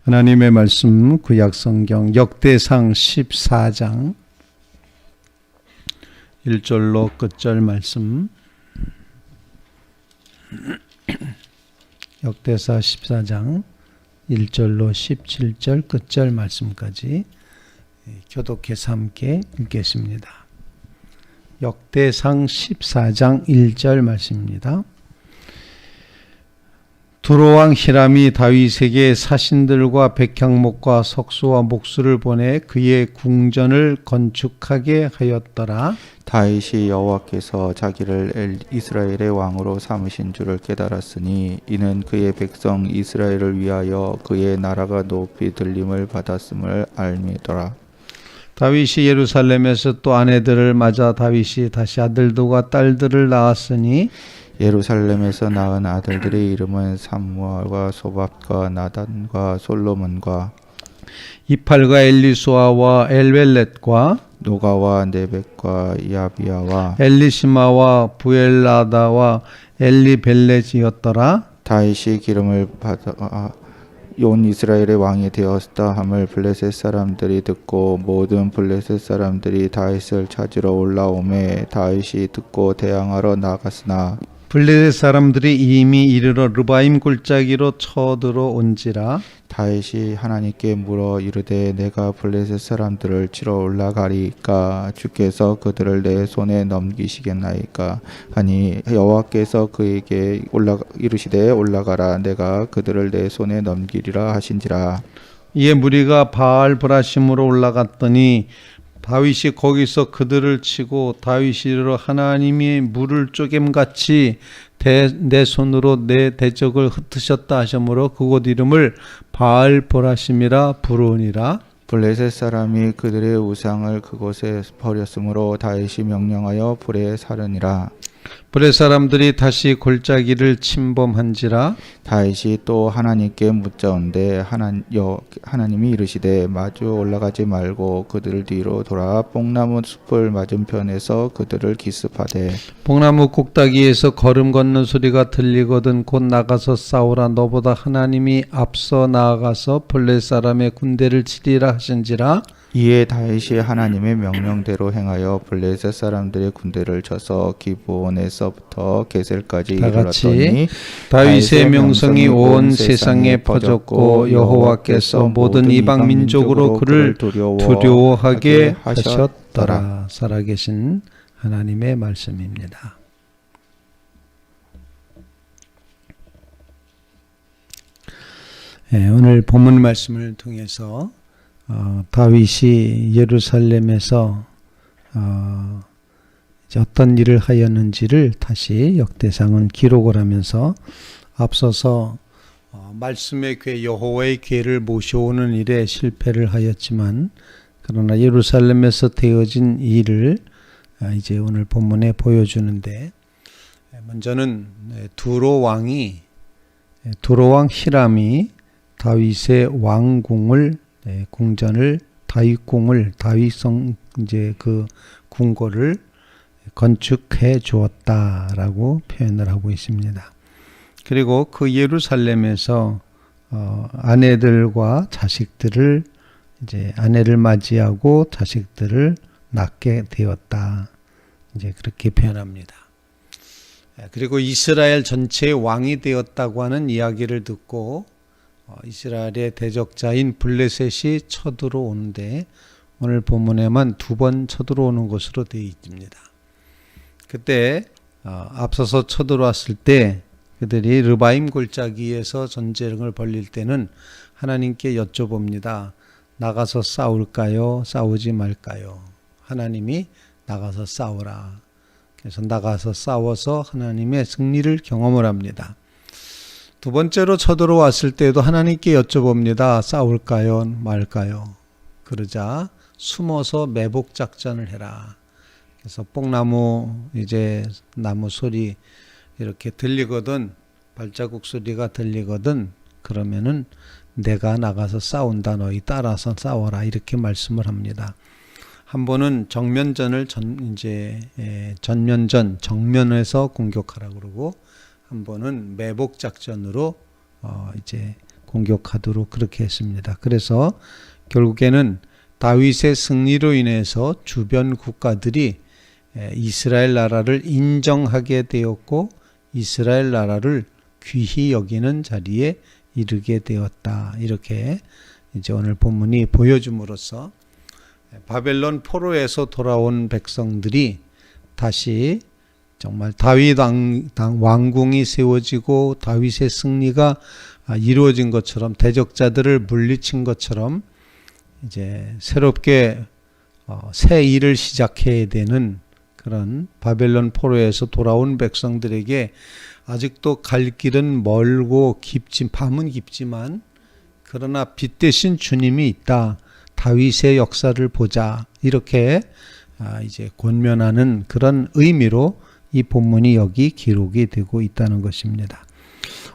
하나님의 말씀 구약성경 역대상 14장 1절로 끝절 말씀. 역대사 14장 1절로 17절 끝절 말씀까지 교독해서 함께 읽겠습니다. 역대상 14장 1절 말씀입니다. 두로왕 히람이 다윗에게 사신들과 백향목과 석수와 목수를 보내 그의 궁전을 건축하게 하였더라. 다윗이 여호와께서 자기를 이스라엘의 왕으로 삼으신 줄을 깨달았으니 이는 그의 백성 이스라엘을 위하여 그의 나라가 높이 들림을 받았음을 알미더라. 다윗이 예루살렘에서 또 아내들을 맞아 다윗이 다시 아들들과 딸들을 낳았으니 예루살렘에서 낳은 아들들의 이름은 삼무엘과 소밥과 나단과 솔로몬과 이팔과 엘리수아와 엘벨렛과 노가와 네벡과 야비야와 엘리시마와 부엘라다와 엘리벨렛이었더라. 다윗이 기름을 받아 온 이스라엘의 왕이 되었다 함을 블레셋 사람들이 듣고 모든 블레셋 사람들이 다윗을 찾으러 올라오매 다윗이 듣고 대항하러 나갔으나 블레셋 사람들이 이미 이르러 르바임 골짜기로 쳐들어온지라. 다윗이 하나님께 물어 이르되 내가 블레셋 사람들을 치러 올라가리까 주께서 그들을 내 손에 넘기시겠나이까 하니 여호와께서 그에게 이르시되 올라가라 내가 그들을 내 손에 넘기리라 하신지라. 이에 무리가 바알 브라심으로 올라갔더니 다윗이 거기서 그들을 치고 다윗이 이르러 하나님이 물을 쪼갰같이 내 손으로 내 대적을 흩으셨다 하시므로 그곳 이름을 바알 브라심이라 부르니라. 블레셋 사람이 그들의 우상을 그곳에 버렸으므로 다윗이 명령하여 불에 사르니라. 블레셋 사람들이 다시 골짜기를 침범한지라. 다윗이 또 하나님께 묻자온데 하나님이 이르시되 마주 올라가지 말고 그들 뒤로 돌아 뽕나무 숲을 맞은편에서 그들을 기습하되 뽕나무 꼭다기에서 걸음 걷는 소리가 들리거든 곧 나가서 싸우라. 너보다 하나님이 앞서 나아가서 블레셋 사람의 군대를 치리라 하신지라. 이에 다윗이 하나님의 명령대로 행하여 블레셋 사람들의 군대를 쳐서 기브온에서부터 게셀까지 이르렀더니 다윗의 명성이 온 세상에 퍼졌고 여호와께서 모든 이방 민족으로 그를 두려워하게 하셨더라. 살아계신 하나님의 말씀입니다. 오늘 본문 말씀을 통해서 다윗이 예루살렘에서 어떤 일을 하였는지를 다시 역대상은 기록을 하면서 앞서서 말씀의 궤 여호와의 궤를 모셔오는 일에 실패를 하였지만 그러나 예루살렘에서 되어진 일을 이제 오늘 본문에 보여주는데 먼저는 두로왕 히람이 다윗의 왕궁을 궁전을 다윗성 이제 그 궁궐을 건축해 주었다라고 표현을 하고 있습니다. 그리고 그 예루살렘에서 아내들과 자식들을 이제 아내를 맞이하고 자식들을 낳게 되었다. 이제 그렇게 표현합니다. 그리고 이스라엘 전체의 왕이 되었다고 하는 이야기를 듣고 이스라엘의 대적자인 블레셋이 쳐들어오는데 오늘 본문에만 2번 쳐들어오는 것으로 되어 있습니다. 그때 앞서서 쳐들어왔을 때 그들이 르바임 골짜기에서 전쟁을 벌릴 때는 하나님께 여쭤봅니다. 나가서 싸울까요? 싸우지 말까요? 하나님이 나가서 싸우라. 그래서 나가서 싸워서 하나님의 승리를 경험을 합니다. 두 번째로 쳐들어왔을 때도 하나님께 여쭤봅니다. 싸울까요? 말까요? 그러자 숨어서 매복 작전을 해라. 그래서 뽕나무 이제 나무 소리 이렇게 들리거든, 발자국 소리가 들리거든, 그러면은 내가 나가서 싸운다. 너희 따라서 싸워라. 이렇게 말씀을 합니다. 한 번은 정면전을 정면에서 공격하라 그러고 한 번은 매복 작전으로 이제 공격하도록 그렇게 했습니다. 그래서 결국에는 다윗의 승리로 인해서 주변 국가들이 이스라엘 나라를 인정하게 되었고 이스라엘 나라를 귀히 여기는 자리에 이르게 되었다. 이렇게 이제 오늘 본문이 보여줌으로써 바벨론 포로에서 돌아온 백성들이 다시 정말 다윗 왕궁이 세워지고 다윗의 승리가 이루어진 것처럼 대적자들을 물리친 것처럼 이제 새롭게 새 일을 시작해야 되는 그런 바벨론 포로에서 돌아온 백성들에게 아직도 갈 길은 멀고 밤은 깊지만 그러나 빛 대신 주님이 있다. 다윗의 역사를 보자. 이렇게 이제 권면하는 그런 의미로 이 본문이 여기 기록이 되고 있다는 것입니다.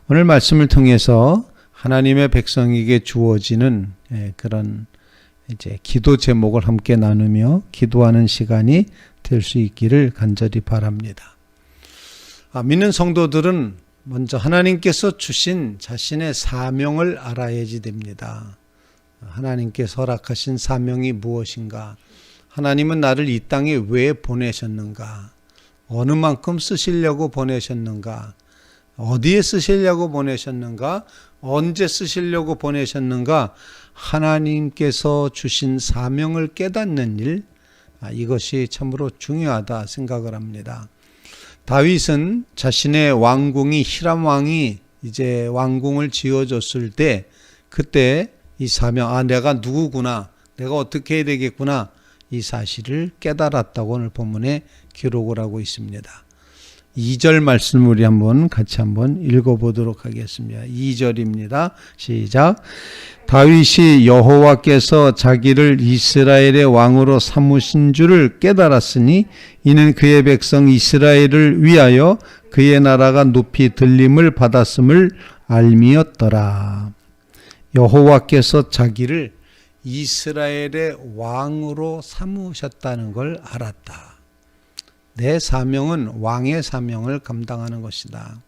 오늘 말씀을 통해서 하나님의 백성에게 주어지는 그런 이제 기도 제목을 함께 나누며 기도하는 시간이 될 수 있기를 간절히 바랍니다. 믿는 성도들은 먼저 하나님께서 주신 자신의 사명을 알아야지 됩니다. 하나님께서 허락하신 사명이 무엇인가? 하나님은 나를 이 땅에 왜 보내셨는가? 어느 만큼 쓰시려고 보내셨는가? 어디에 쓰시려고 보내셨는가? 언제 쓰시려고 보내셨는가? 하나님께서 주신 사명을 깨닫는 일, 이것이 참으로 중요하다 생각을 합니다. 다윗은 자신의 왕궁이 히람 왕이 이제 왕궁을 지어줬을 때 그때 이 사명, 내가 누구구나, 내가 어떻게 해야 되겠구나, 이 사실을 깨달았다고 오늘 본문에 기록을 하고 있습니다. 2절 말씀을 우리 같이 한번 읽어보도록 하겠습니다. 2절입니다. 시작. 다윗이 여호와께서 자기를 이스라엘의 왕으로 삼으신 줄을 깨달았으니 이는 그의 백성 이스라엘을 위하여 그의 나라가 높이 들림을 받았음을 알미었더라. 여호와께서 자기를 이스라엘의 왕으로 삼으셨다는 걸 알았다. 내 사명은 왕의 사명을 감당하는 것이다.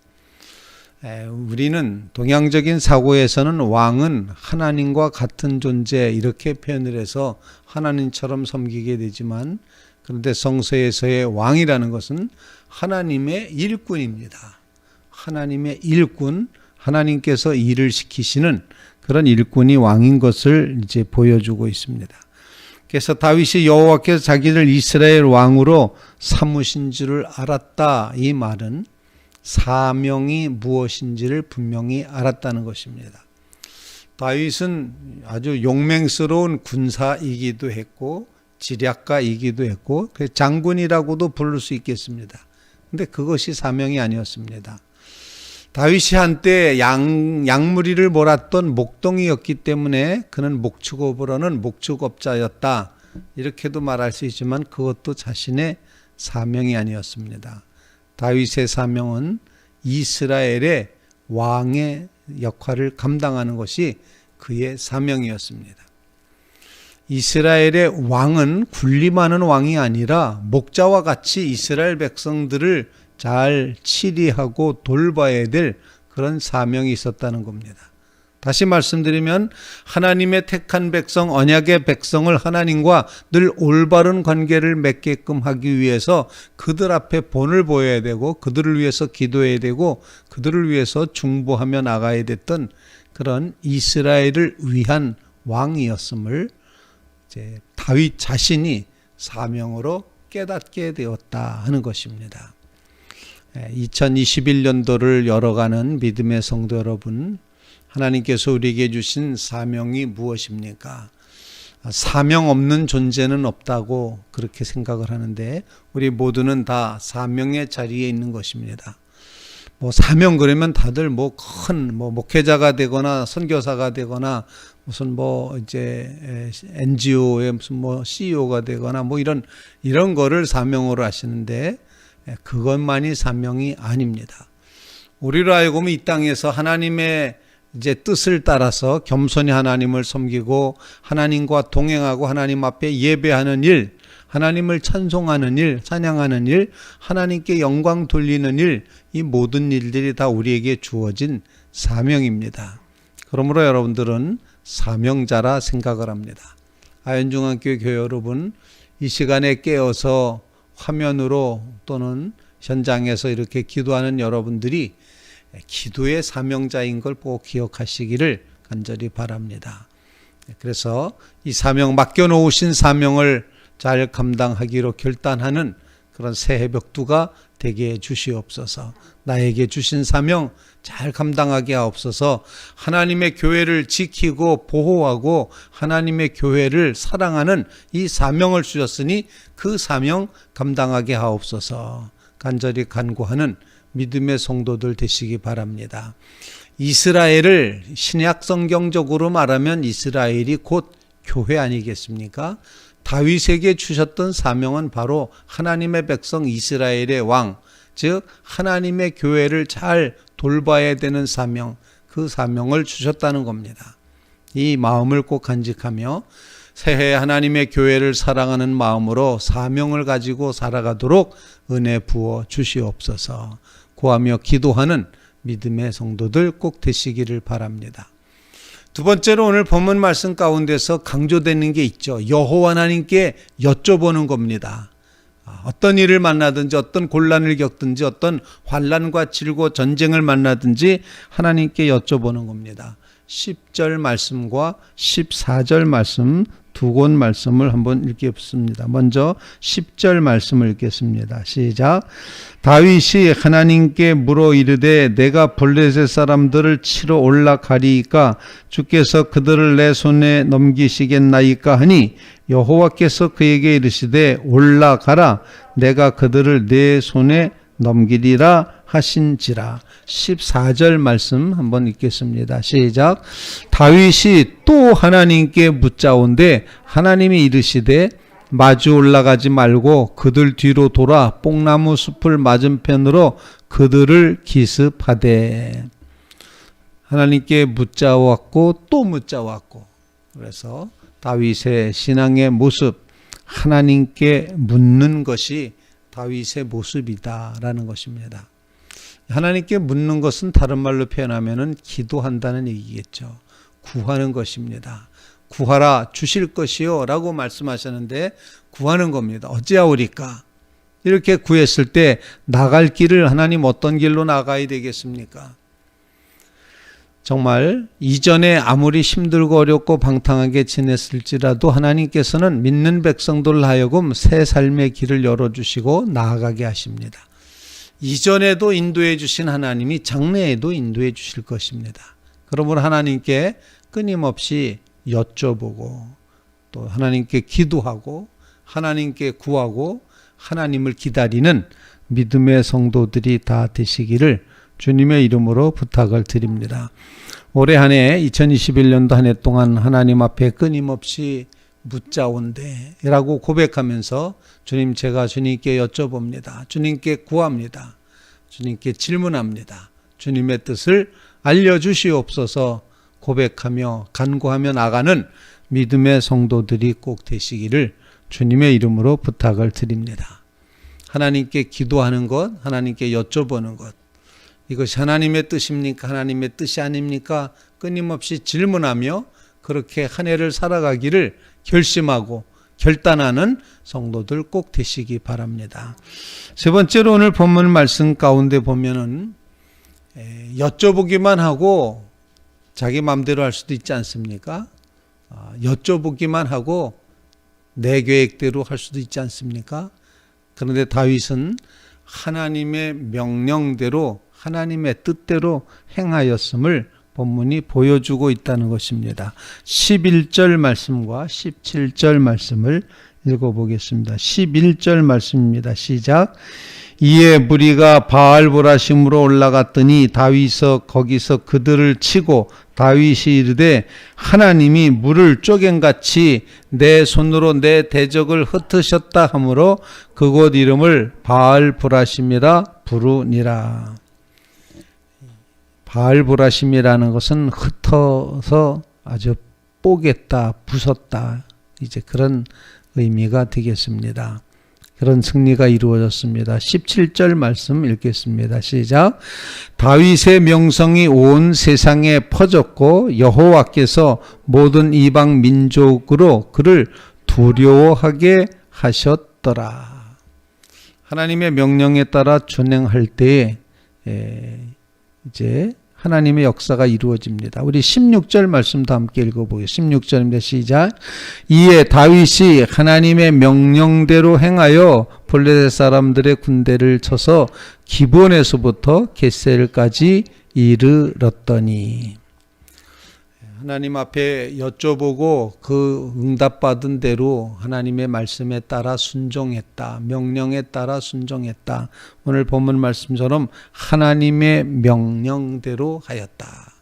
우리는 동양적인 사고에서는 왕은 하나님과 같은 존재 이렇게 표현을 해서 하나님처럼 섬기게 되지만 그런데 성서에서의 왕이라는 것은 하나님의 일꾼입니다. 하나님의 일꾼, 하나님께서 일을 시키시는 그런 일꾼이 왕인 것을 이제 보여주고 있습니다. 그래서 다윗이 여호와께서 자기를 이스라엘 왕으로 삼으신 줄을 알았다. 이 말은 사명이 무엇인지를 분명히 알았다는 것입니다. 다윗은 아주 용맹스러운 군사이기도 했고 지략가이기도 했고 장군이라고도 부를 수 있겠습니다. 그런데 그것이 사명이 아니었습니다. 다윗이 한때 양무리를 몰았던 목동이었기 때문에 그는 목축업으로는 목축업자였다. 이렇게도 말할 수 있지만 그것도 자신의 사명이 아니었습니다. 다윗의 사명은 이스라엘의 왕의 역할을 감당하는 것이 그의 사명이었습니다. 이스라엘의 왕은 군림하는 왕이 아니라 목자와 같이 이스라엘 백성들을 잘 치리하고 돌봐야 될 그런 사명이 있었다는 겁니다. 다시 말씀드리면 하나님의 택한 백성, 언약의 백성을 하나님과 늘 올바른 관계를 맺게끔 하기 위해서 그들 앞에 본을 보여야 되고 그들을 위해서 기도해야 되고 그들을 위해서 중보하며 나가야 됐던 그런 이스라엘을 위한 왕이었음을 이제 다윗 자신이 사명으로 깨닫게 되었다 하는 것입니다. 2021년도를 열어가는 믿음의 성도 여러분, 하나님께서 우리에게 주신 사명이 무엇입니까? 사명 없는 존재는 없다고 그렇게 생각을 하는데 우리 모두는 다 사명의 자리에 있는 것입니다. 사명 그러면 다들 큰 목회자가 되거나 선교사가 되거나 무슨 이제 NGO의 무슨 CEO가 되거나 이런 거를 사명으로 하시는데 그것만이 사명이 아닙니다. 우리로 하여금 이 땅에서 하나님의 이제 뜻을 따라서 겸손히 하나님을 섬기고 하나님과 동행하고 하나님 앞에 예배하는 일, 하나님을 찬송하는 일, 찬양하는 일, 하나님께 영광 돌리는 일, 이 모든 일들이 다 우리에게 주어진 사명입니다. 그러므로 여러분들은 사명자라 생각을 합니다. 아현중앙교회 교회 여러분, 이 시간에 깨어서 화면으로 또는 현장에서 이렇게 기도하는 여러분들이 기도의 사명자인 걸 꼭 기억하시기를 간절히 바랍니다. 그래서 이 사명, 맡겨놓으신 사명을 잘 감당하기로 결단하는 그런 새해 벽두가 되게 해 주시옵소서. 나에게 주신 사명 잘 감당하게 하옵소서. 하나님의 교회를 지키고 보호하고 하나님의 교회를 사랑하는 이 사명을 주셨으니 그 사명 감당하게 하옵소서. 간절히 간구하는 믿음의 성도들 되시기 바랍니다. 이스라엘을 신약 성경적으로 말하면 이스라엘이 곧 교회 아니겠습니까? 다윗에게 주셨던 사명은 바로 하나님의 백성 이스라엘의 왕, 즉 하나님의 교회를 잘 돌봐야 되는 사명, 그 사명을 주셨다는 겁니다. 이 마음을 꼭 간직하며 새해 하나님의 교회를 사랑하는 마음으로 사명을 가지고 살아가도록 은혜 부어 주시옵소서. 구하며 기도하는 믿음의 성도들 꼭 되시기를 바랍니다. 두 번째로 오늘 본문 말씀 가운데서 강조되는 게 있죠. 여호와 하나님께 여쭤보는 겁니다. 어떤 일을 만나든지 어떤 곤란을 겪든지 어떤 환난과 질고 전쟁을 만나든지 하나님께 여쭤보는 겁니다. 10절 말씀과 14절 말씀 두 곳 말씀을 한번 읽겠습니다. 먼저 10절 말씀을 읽겠습니다. 시작. 다윗이 하나님께 물어 이르되 내가 블레셋 사람들을 치러 올라가리이까 주께서 그들을 내 손에 넘기시겠나이까 하니 여호와께서 그에게 이르시되 올라가라 내가 그들을 내 손에 넘기리라 하신지라. 14절 말씀 한번 읽겠습니다. 시작. 다윗이 또 하나님께 묻자온데 하나님이 이르시되 마주 올라가지 말고 그들 뒤로 돌아 뽕나무 숲을 맞은편으로 그들을 기습하되. 하나님께 묻자왔고 또 묻자왔고, 그래서 다윗의 신앙의 모습, 하나님께 묻는 것이 다윗의 모습이다라는 것입니다. 하나님께 묻는 것은 다른 말로 표현하면 기도한다는 얘기겠죠. 구하는 것입니다. 구하라 주실 것이요 라고 말씀하셨는데 구하는 겁니다. 어찌하오리까? 이렇게 구했을 때 나갈 길을 하나님 어떤 길로 나가야 되겠습니까? 정말 이전에 아무리 힘들고 어렵고 방탕하게 지냈을지라도 하나님께서는 믿는 백성들 하여금 새 삶의 길을 열어주시고 나아가게 하십니다. 이전에도 인도해 주신 하나님이 장래에도 인도해 주실 것입니다. 그러므로 하나님께 끊임없이 여쭤보고 또 하나님께 기도하고 하나님께 구하고 하나님을 기다리는 믿음의 성도들이 다 되시기를 주님의 이름으로 부탁을 드립니다. 올해 한 해 2021년도 한 해 동안 하나님 앞에 끊임없이 묻자온데 라고 고백하면서 주님, 제가 주님께 여쭤봅니다. 주님께 구합니다. 주님께 질문합니다. 주님의 뜻을 알려주시옵소서 고백하며 간구하며 나가는 믿음의 성도들이 꼭 되시기를 주님의 이름으로 부탁을 드립니다. 하나님께 기도하는 것, 하나님께 여쭤보는 것, 이것이 하나님의 뜻입니까? 하나님의 뜻이 아닙니까? 끊임없이 질문하며 그렇게 한 해를 살아가기를 결심하고 결단하는 성도들 꼭 되시기 바랍니다. 세 번째로 오늘 본문 말씀 가운데 보면은 여쭤보기만 하고 자기 마음대로 할 수도 있지 않습니까? 여쭤보기만 하고 내 계획대로 할 수도 있지 않습니까? 그런데 다윗은 하나님의 명령대로 하나님의 뜻대로 행하였음을 본문이 보여주고 있다는 것입니다. 11절 말씀과 17절 말씀을 읽어보겠습니다. 11절 말씀입니다. 시작. 이에 무리가 바알보라심으로 올라갔더니 다윗이 거기서 그들을 치고 다윗이 이르되 하나님이 물을 쪼갠같이 내 손으로 내 대적을 흩으셨다 하므로 그곳 이름을 바알보라심이라 부르니라. 바알보라심이라는 것은 흩어서 아주 뽀겠다, 부쉈다, 이제 그런 의미가 되겠습니다. 그런 승리가 이루어졌습니다. 17절 말씀 읽겠습니다. 시작. 다윗의 명성이 온 세상에 퍼졌고 여호와께서 모든 이방 민족으로 그를 두려워하게 하셨더라. 하나님의 명령에 따라 준행할 때에 이제 하나님의 역사가 이루어집니다. 우리 16절 말씀도 함께 읽어보겠습니다. 16절입니다. 시작. 이에 다윗이 하나님의 명령대로 행하여 블레셋 사람들의 군대를 쳐서 기본에서부터 겟셀까지 이르렀더니, 하나님 앞에 여쭤보고 그 응답받은 대로 하나님의 말씀에 따라 순종했다. 명령에 따라 순종했다. 오늘 본문 말씀처럼 하나님의 명령대로 하였다.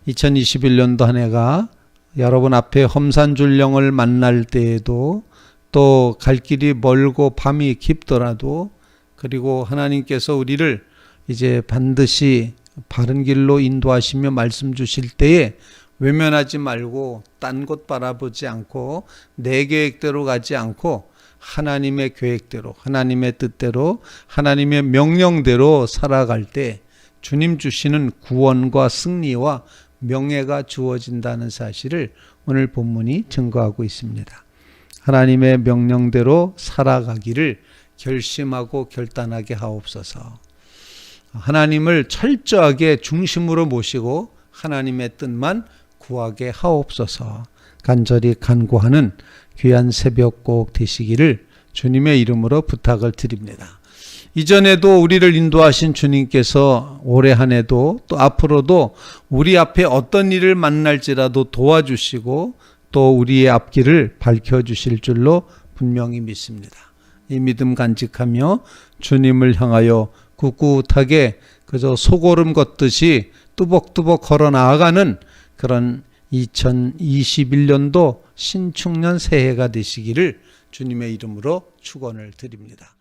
2021년도 한 해가 여러분 앞에 험산줄령을 만날 때에도 또 갈 길이 멀고 밤이 깊더라도 그리고 하나님께서 우리를 이제 반드시 바른 길로 인도하시며 말씀 주실 때에 외면하지 말고 딴 곳 바라보지 않고 내 계획대로 가지 않고 하나님의 계획대로 하나님의 뜻대로 하나님의 명령대로 살아갈 때 주님 주시는 구원과 승리와 명예가 주어진다는 사실을 오늘 본문이 증거하고 있습니다. 하나님의 명령대로 살아가기를 결심하고 결단하게 하옵소서. 하나님을 철저하게 중심으로 모시고 하나님의 뜻만 구하게 하옵소서. 간절히 간구하는 귀한 새벽 꼭 되시기를 주님의 이름으로 부탁을 드립니다. 이전에도 우리를 인도하신 주님께서 올해 한 해도 또 앞으로도 우리 앞에 어떤 일을 만날지라도 도와주시고 또 우리의 앞길을 밝혀주실 줄로 분명히 믿습니다. 이 믿음 간직하며 주님을 향하여 꿋꿋하게 그저 소고름 걷듯이 뚜벅뚜벅 걸어 나아가는 그런 2021년도 신축년 새해가 되시기를 주님의 이름으로 축원을 드립니다.